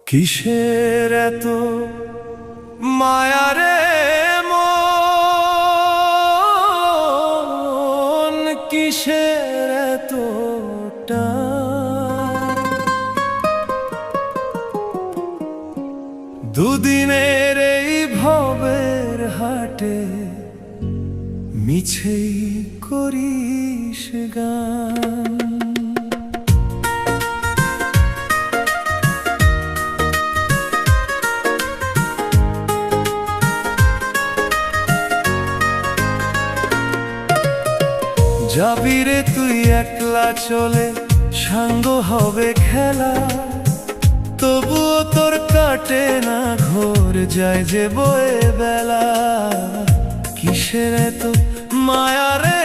কিসের এত মায়া রে মন, কিসের এত টান? দুদিনের এই ভবের হাটে মিছেই করিস গান। যাবি রে তুই একলা চলে, সাঙ্গ হবে খেলা, তবুও তোর কাটে না ঘোর, যায় যে বয়ে বেলা। কিসের এত মায়া রে